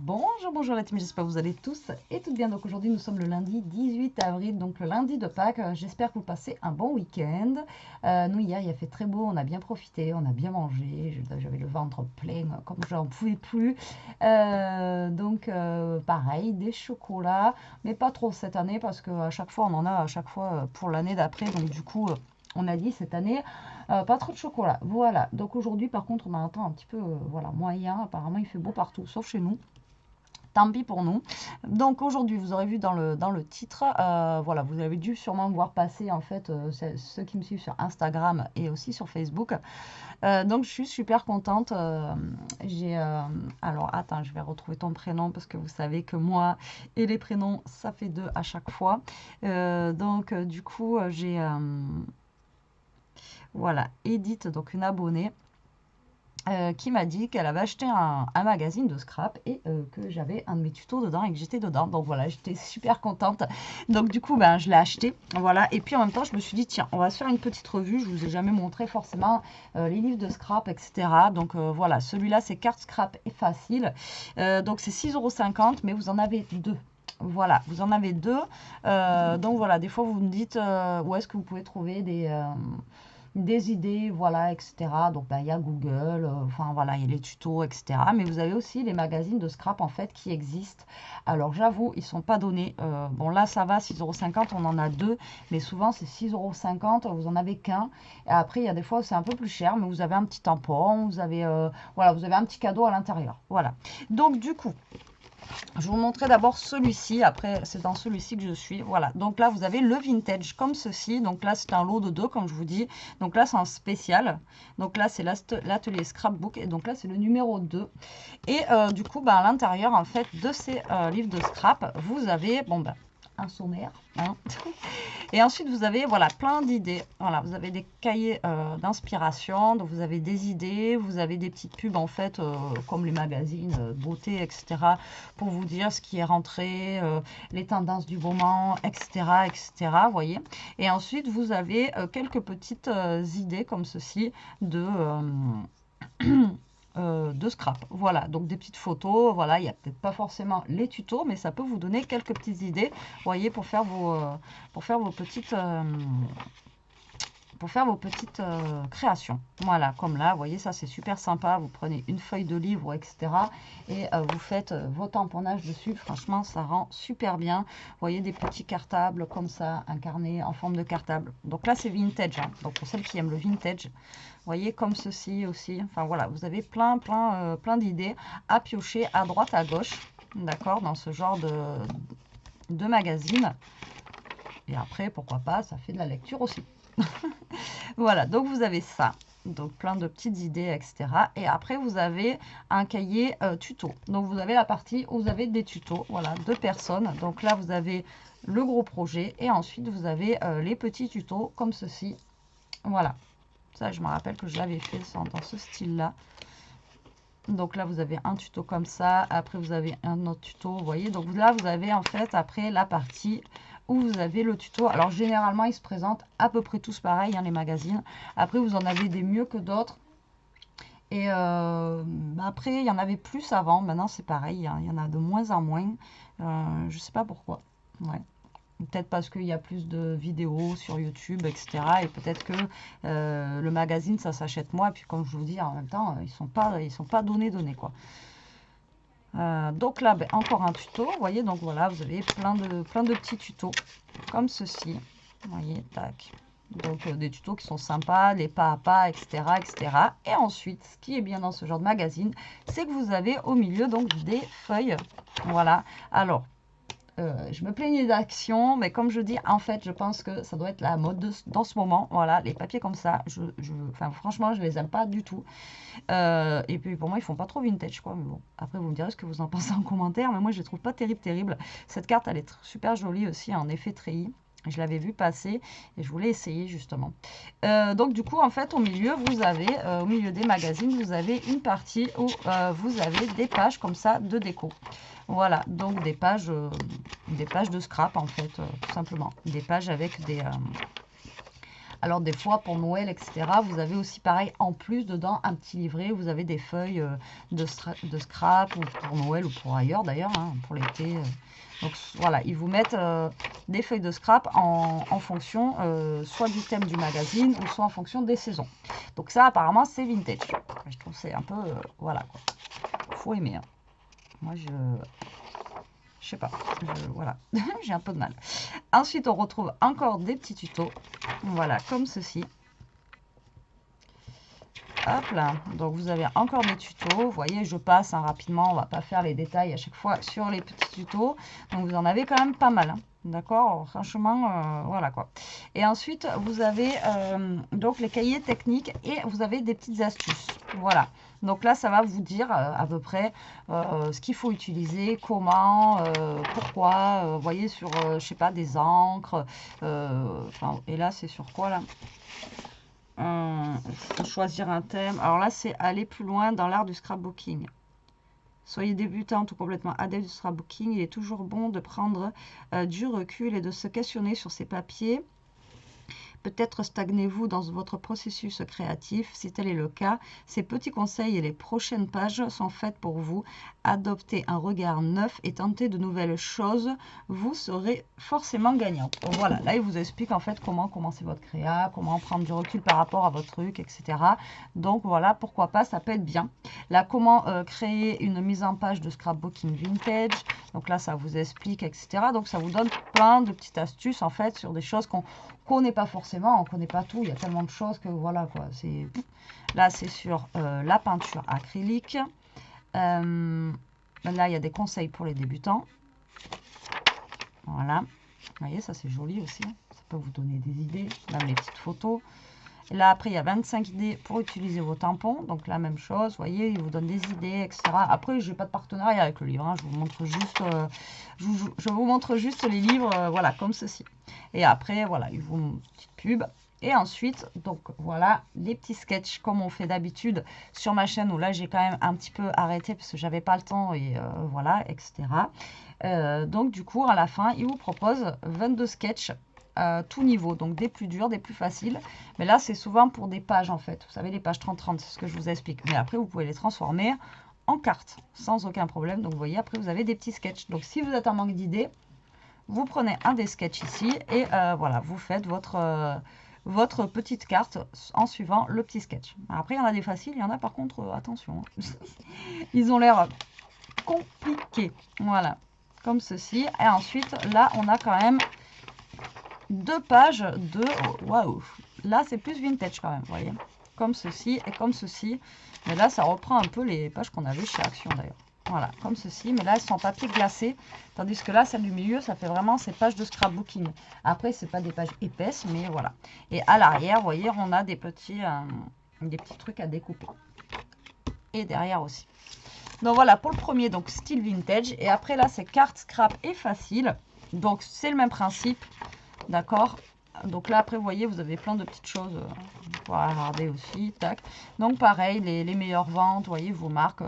Bonjour, bonjour la team, j'espère que vous allez tous et toutes bien. Donc aujourd'hui nous sommes le lundi 18 avril, donc le lundi de Pâques. J'espère que vous passez un bon week-end. Nous hier il a fait très beau, on a bien profité, on a bien mangé, j'avais le ventre plein comme j'en pouvais plus. Pareil, des chocolats, mais pas trop cette année parce qu'à chaque fois on en a à chaque fois pour l'année d'après. Donc du coup on a dit cette année pas trop de chocolat. Voilà, donc aujourd'hui par contre on a un temps un petit peu voilà, moyen. Apparemment il fait beau partout sauf chez nous. Tant pis pour nous. Donc aujourd'hui, vous aurez vu dans le titre, voilà, vous avez dû sûrement voir passer en fait ceux qui me suivent sur Instagram et aussi sur Facebook. Donc je suis super contente. Alors attends, je vais retrouver ton prénom parce que vous savez que moi et les prénoms, ça fait deux à chaque fois. Du coup, voilà, Edith, donc une abonnée. Qui m'a dit qu'elle avait acheté un magazine de scrap et que j'avais un de mes tutos dedans et que j'étais dedans. Donc voilà, j'étais super contente. Donc du coup, ben, je l'ai acheté. Voilà. Et puis en même temps, je me suis dit, tiens, on va se faire une petite revue. Je vous ai jamais montré forcément les livres de scrap, etc. Donc voilà, celui-là, c'est carte scrap et facile. Donc c'est 6,50 €, mais vous en avez deux. Voilà, vous en avez deux. Donc voilà, des fois, vous me dites où est-ce que vous pouvez trouver des idées, voilà, etc. Donc, il y a Google, enfin, voilà, il y a les tutos, etc. Mais vous avez aussi les magazines de scrap, en fait, qui existent. Alors, j'avoue, ils ne sont pas donnés. Bon, là, ça va, 6,50 €, on en a deux. Mais souvent, c'est 6,50 €, vous en avez qu'un. Et après, il y a des fois, c'est un peu plus cher, mais vous avez un petit tampon, vous avez, voilà, vous avez un petit cadeau à l'intérieur. Voilà. Donc, du coup, je vous montrer d'abord celui-ci. Après, c'est dans celui-ci que je suis. Voilà. Donc là, vous avez le vintage comme ceci. Donc là, c'est un lot de deux, comme je vous dis. Donc là, c'est un spécial. Donc là, c'est l'atelier scrapbook. Et donc là, c'est le numéro 2. Et du coup, à l'intérieur, en fait, de ces livres de scrap, vous avez, un sommaire. Hein. Et ensuite, vous avez voilà, plein d'idées. Voilà, vous avez des cahiers d'inspiration, donc vous avez des idées, vous avez des petites pubs en fait, comme les magazines beauté, etc. pour vous dire ce qui est rentré, les tendances du moment, etc. etc. Vous voyez. Et ensuite, vous avez quelques petites idées comme ceci de scrap. Voilà, donc des petites photos. Voilà, il n'y a peut-être pas forcément les tutos, mais ça peut vous donner quelques petites idées, voyez, pour faire vos petites créations. Voilà, comme là, vous voyez, ça c'est super sympa. Vous prenez une feuille de livre, etc. et vous faites vos tamponnages dessus. Franchement, ça rend super bien. Vous voyez, des petits cartables comme ça, un carnet en forme de cartable. Donc là, c'est vintage. Hein. Donc pour celles qui aiment le vintage, vous voyez, comme ceci aussi. Enfin voilà, vous avez plein d'idées à piocher à droite, à gauche. D'accord, dans ce genre de magazine. Et après, pourquoi pas, ça fait de la lecture aussi. Voilà, donc vous avez ça. Donc plein de petites idées, etc. Et après, vous avez un cahier tuto. Donc vous avez la partie où vous avez des tutos, voilà, de personnes. Donc là, vous avez le gros projet. Et ensuite, vous avez les petits tutos comme ceci. Voilà. Ça, je me rappelle que je l'avais fait dans ce style-là. Donc là, vous avez un tuto comme ça. Après, vous avez un autre tuto, vous voyez. Donc là, vous avez en fait après la partie où vous avez le tuto. Alors généralement, ils se présentent à peu près tous pareil, hein, les magazines. Après, vous en avez des mieux que d'autres. Et après, il y en avait plus avant. Maintenant, c'est pareil. Hein, il y en a de moins en moins. Je sais pas pourquoi. Ouais. Peut-être parce qu'il y a plus de vidéos sur YouTube, etc. Et peut-être que le magazine, ça s'achète moins. Et puis, comme je vous dis, en même temps, ils sont pas donnés, quoi. Donc là, encore un tuto, vous voyez, donc voilà, vous avez plein de petits tutos comme ceci, vous voyez, tac. Donc des tutos qui sont sympas, des pas à pas, etc., etc. Et ensuite, ce qui est bien dans ce genre de magazine, c'est que vous avez au milieu donc des feuilles, voilà. Alors, je me plaignais d'action, mais comme je dis, en fait, je pense que ça doit être la mode dans ce moment. Voilà, les papiers comme ça, enfin, franchement, je les aime pas du tout. Et puis pour moi, ils font pas trop vintage, quoi. Mais bon, après, vous me direz ce que vous en pensez en commentaire, mais moi, je les trouve pas terrible. Cette carte, elle est super jolie aussi, en effet treillis. Je l'avais vu passer et je voulais essayer justement. Donc du coup, en fait, au milieu, vous avez, au milieu des magazines, vous avez une partie où vous avez des pages comme ça de déco. Voilà, donc des pages de scrap en fait, tout simplement. Des pages avec Alors des fois pour Noël, etc., vous avez aussi pareil en plus dedans un petit livret, vous avez des feuilles de scrap ou pour Noël ou pour ailleurs d'ailleurs, hein, pour l'été. Donc voilà, ils vous mettent des feuilles de scrap en fonction soit du thème du magazine ou soit en fonction des saisons. Donc ça apparemment c'est vintage. Je trouve que c'est un peu, voilà quoi. Faut aimer. Hein. Moi je sais pas, voilà, j'ai un peu de mal. Ensuite, on retrouve encore des petits tutos, voilà, comme ceci. Hop là, donc vous avez encore des tutos, vous voyez, je passe hein, rapidement, on va pas faire les détails à chaque fois sur les petits tutos. Donc vous en avez quand même pas mal, hein, d'accord, franchement, voilà quoi. Et ensuite, vous avez donc les cahiers techniques et vous avez des petites astuces, voilà. Donc là, ça va vous dire à peu près ce qu'il faut utiliser, comment, pourquoi, vous voyez, sur, je sais pas, des encres, et là, c'est sur quoi là? Choisir un thème. Alors là, c'est aller plus loin dans l'art du scrapbooking. Soyez débutante ou complètement adepte du scrapbooking, il est toujours bon de prendre du recul et de se questionner sur ces papiers. Peut-être stagnez-vous dans votre processus créatif. Si tel est le cas, ces petits conseils et les prochaines pages sont faites pour vous. Adoptez un regard neuf et tentez de nouvelles choses. Vous serez forcément gagnant. Donc voilà, là, il vous explique en fait comment commencer votre créa, comment prendre du recul par rapport à votre truc, etc. Donc voilà, pourquoi pas, ça peut être bien. Là, comment créer une mise en page de scrapbooking vintage. Donc là, ça vous explique, etc. Donc ça vous donne plein de petites astuces en fait sur des choses qu'on connaît pas forcément, on connaît pas tout, il y a tellement de choses que voilà quoi. Là c'est sur la peinture acrylique. Là il y a des conseils pour les débutants. Voilà, vous voyez ça c'est joli aussi, ça peut vous donner des idées, même les petites photos. Et là après il y a 25 idées pour utiliser vos tampons, donc la même chose, vous voyez, il vous donne des idées, etc. Après je n'ai pas de partenariat avec le livre, hein. Je vous montre juste, je vous montre juste les livres, voilà, comme ceci. Et après voilà, il vous montre une petite pub. Et ensuite, donc voilà, les petits sketchs comme on fait d'habitude sur ma chaîne, où là j'ai quand même un petit peu arrêté parce que j'avais pas le temps et voilà, etc. Donc du coup, à la fin, il vous propose 22 sketchs tout niveau, donc des plus durs, des plus faciles. Mais là, c'est souvent pour des pages en fait. Vous savez, les pages 30-30, c'est ce que je vous explique. Mais après, vous pouvez les transformer en cartes sans aucun problème. Donc vous voyez, après, vous avez des petits sketchs. Donc si vous êtes en manque d'idées, vous prenez un des sketchs ici et voilà, vous faites votre petite carte en suivant le petit sketch. Après, il y en a des faciles, il y en a par contre, attention, hein. Ils ont l'air compliqués. Voilà, comme ceci. Et ensuite, là, on a quand même 2 pages de... Waouh! Là, c'est plus vintage quand même, vous voyez. Comme ceci et comme ceci. Mais là, ça reprend un peu les pages qu'on avait chez Action d'ailleurs. Voilà, comme ceci. Mais là, elles sont en papier glacé. Tandis que là, celle du milieu, ça fait vraiment ces pages de scrapbooking. Après, c'est pas des pages épaisses, mais voilà. Et à l'arrière, vous voyez, on a des petits trucs à découper. Et derrière aussi. Donc voilà, pour le premier, donc style vintage. Et après, là, c'est carte, scrap et facile. Donc, c'est le même principe. D'accord. Donc là, après, vous voyez, vous avez plein de petites choses pour regarder aussi. Tac. Donc, pareil, les meilleures ventes, vous voyez, vous marquent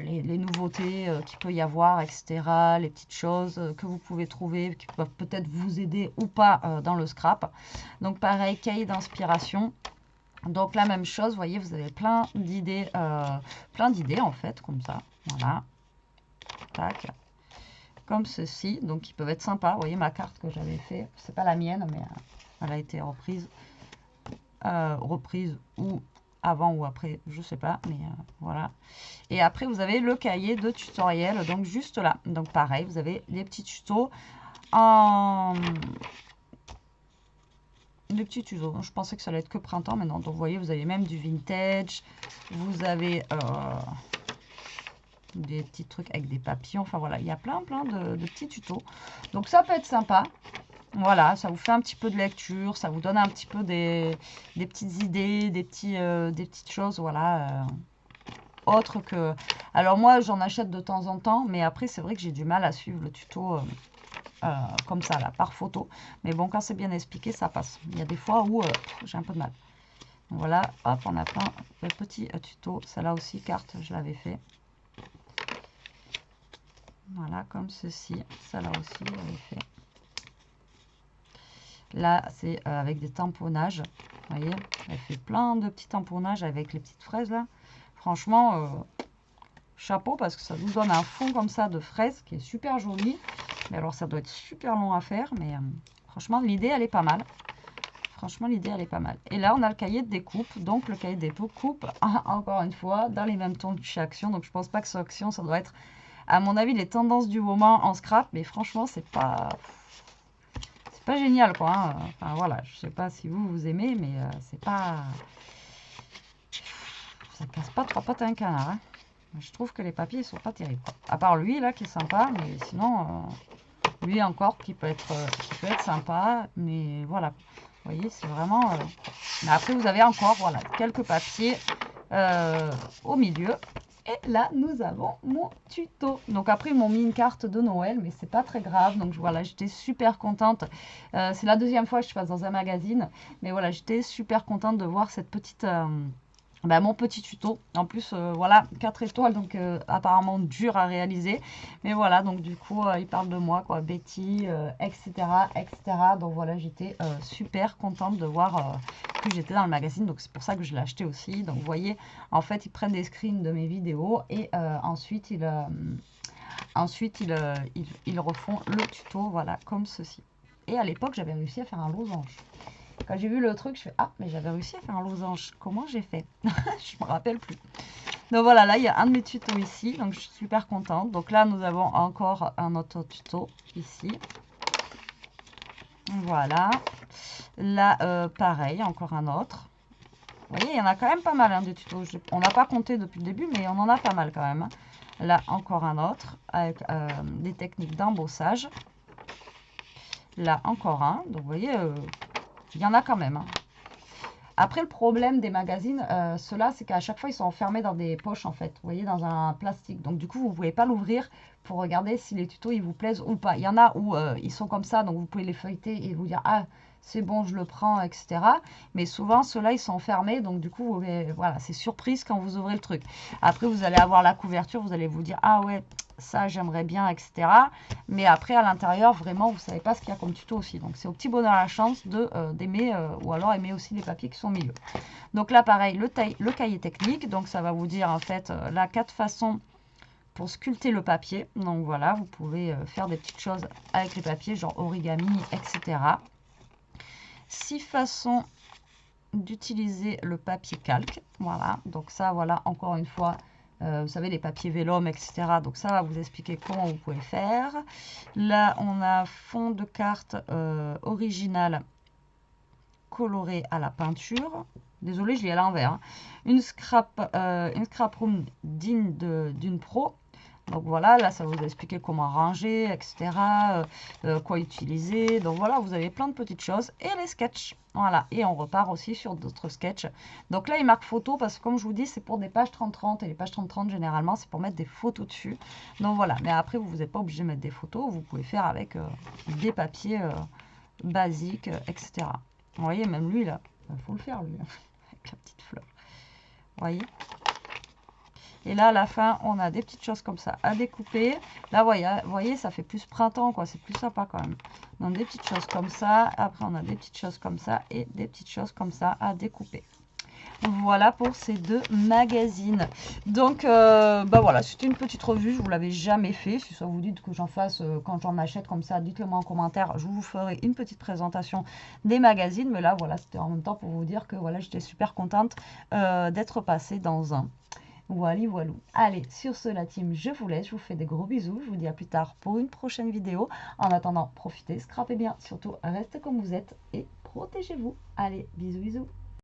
les nouveautés qu'il peut y avoir, etc. Les petites choses que vous pouvez trouver, qui peuvent peut-être vous aider ou pas dans le scrap. Donc, pareil, cahier d'inspiration. Donc, la même chose, vous voyez, vous avez plein d'idées en fait, comme ça. Voilà. Tac. Comme ceci, donc ils peuvent être sympas. Vous voyez ma carte que j'avais fait, c'est pas la mienne, mais elle a été reprise, ou avant ou après, je sais pas, mais voilà. Et après vous avez le cahier de tutoriel, donc juste là. Donc pareil, vous avez les petits tutos les petits tutos. Je pensais que ça allait être que printemps, mais non. Donc vous voyez, vous avez même du vintage, vous avez des petits trucs avec des papillons, enfin voilà, il y a plein de petits tutos, donc ça peut être sympa. Voilà, ça vous fait un petit peu de lecture, ça vous donne un petit peu des petites idées, des petites choses, voilà, autres que... Alors moi, j'en achète de temps en temps, mais après, c'est vrai que j'ai du mal à suivre le tuto comme ça, là, par photo. Mais bon, quand c'est bien expliqué, ça passe. Il y a des fois où j'ai un peu de mal. Donc voilà, hop, on a plein de petits tutos. Celle-là aussi, carte, je l'avais fait. Voilà, comme ceci. Ça là aussi, j'avais fait. Là, c'est avec des tamponnages. Vous voyez, elle fait plein de petits tamponnages avec les petites fraises là. Franchement, chapeau parce que ça nous donne un fond comme ça de fraises qui est super joli. Mais alors, ça doit être super long à faire. Mais franchement, l'idée, elle est pas mal. Franchement, l'idée, elle est pas mal. Et là, on a le cahier de découpe. Donc, le cahier de découpe, encore une fois, dans les mêmes tons que chez Action. Donc, je pense pas que sur Action, ça doit être, à mon avis, les tendances du moment en scrap. Mais franchement, c'est pas génial, quoi. Hein. Enfin, voilà, je sais pas si vous aimez, mais c'est pas... Ça casse pas trois pattes à un canard. Hein. Je trouve que les papiers, ils sont pas terribles. Quoi. À part lui, là, qui est sympa. Mais sinon, lui encore, qui peut être sympa. Mais voilà. Vous voyez, c'est vraiment... Mais après, vous avez encore, voilà, quelques papiers au milieu. Et là, nous avons mon tuto. Donc après, ils m'ont mis une carte de Noël, mais c'est pas très grave. Donc voilà, j'étais super contente. C'est la deuxième fois que je passe dans un magazine. Mais voilà, j'étais super contente de voir cette petite... mon petit tuto. En plus, voilà, 4 étoiles, donc apparemment dur à réaliser. Mais voilà, donc du coup, il parle de moi, quoi, Betty, etc., etc. Donc voilà, j'étais super contente de voir que j'étais dans le magazine. Donc c'est pour ça que je l'ai acheté aussi. Donc vous voyez, en fait, ils prennent des screens de mes vidéos et ensuite, ils refont le tuto, voilà, comme ceci. Et à l'époque, j'avais réussi à faire un losange. Quand j'ai vu le truc, je fais « Ah, mais j'avais réussi à faire un losange. Comment j'ai fait ?» Je me rappelle plus. Donc voilà, là, il y a un de mes tutos ici. Donc, je suis super contente. Donc là, nous avons encore un autre tuto ici. Voilà. Là, pareil, encore un autre. Vous voyez, il y en a quand même pas mal, hein, des tutos. On n'a pas compté depuis le début, mais on en a pas mal quand même. Hein. Là, encore un autre avec des techniques d'embossage. Là, encore un. Donc, vous voyez... il y en a quand même. Hein. Après, le problème des magazines, ceux-là, c'est qu'à chaque fois, ils sont enfermés dans des poches, en fait. Vous voyez, dans un plastique. Donc, du coup, vous ne pouvez pas l'ouvrir pour regarder si les tutos, ils vous plaisent ou pas. Il y en a où ils sont comme ça, donc vous pouvez les feuilleter et vous dire « Ah, c'est bon, je le prends, etc. » Mais souvent, ceux-là, ils sont enfermés. Donc, du coup, voilà, c'est surprise quand vous ouvrez le truc. Après, vous allez avoir la couverture. Vous allez vous dire « Ah ouais, ça, j'aimerais bien, etc. » Mais après, à l'intérieur, vraiment, vous ne savez pas ce qu'il y a comme tuto aussi. Donc, c'est au petit bonheur la chance d'aimer ou alors aimer aussi les papiers qui sont au milieu. Donc là, pareil, le cahier technique. Donc, ça va vous dire, en fait, là, 4 façons pour sculpter le papier. Donc, voilà, vous pouvez faire des petites choses avec les papiers, genre origami, etc. 6 façons d'utiliser le papier calque. Voilà, donc ça, voilà, encore une fois, vous savez, les papiers vélum, etc. Donc ça va vous expliquer comment vous pouvez faire. Là, on a fond de carte original coloré à la peinture. Désolée, je l'ai à l'envers. Hein. Une scrap room digne d'une pro. Donc voilà, là, ça va vous expliquer comment ranger, etc. Quoi utiliser. Donc voilà, vous avez plein de petites choses. Et les sketchs. Voilà, et on repart aussi sur d'autres sketchs. Donc là, il marque photo parce que comme je vous dis, c'est pour des pages 30-30. Et les pages 30-30, généralement, c'est pour mettre des photos dessus. Donc voilà, mais après, vous n'êtes pas obligé de mettre des photos. Vous pouvez faire avec des papiers basiques, etc. Vous voyez, même lui, là, il faut le faire, lui, avec la petite fleur. Vous voyez ? Et là, à la fin, on a des petites choses comme ça à découper. Là, vous voyez, ça fait plus printemps, quoi. C'est plus sympa quand même. Donc, des petites choses comme ça. Après, on a des petites choses comme ça et des petites choses comme ça à découper. Voilà pour ces 2 magazines. Donc, voilà, c'était une petite revue. Je ne vous l'avais jamais fait. Si ça vous dit que j'en fasse quand j'en achète comme ça, dites-le moi en commentaire. Je vous ferai une petite présentation des magazines. Mais là, voilà, c'était en même temps pour vous dire que voilà, j'étais super contente d'être passée dans un. Voilà, voilà. Allez, sur ce, la team, je vous laisse. Je vous fais des gros bisous. Je vous dis à plus tard pour une prochaine vidéo. En attendant, profitez, scrapez bien. Surtout, restez comme vous êtes et protégez-vous. Allez, bisous, bisous.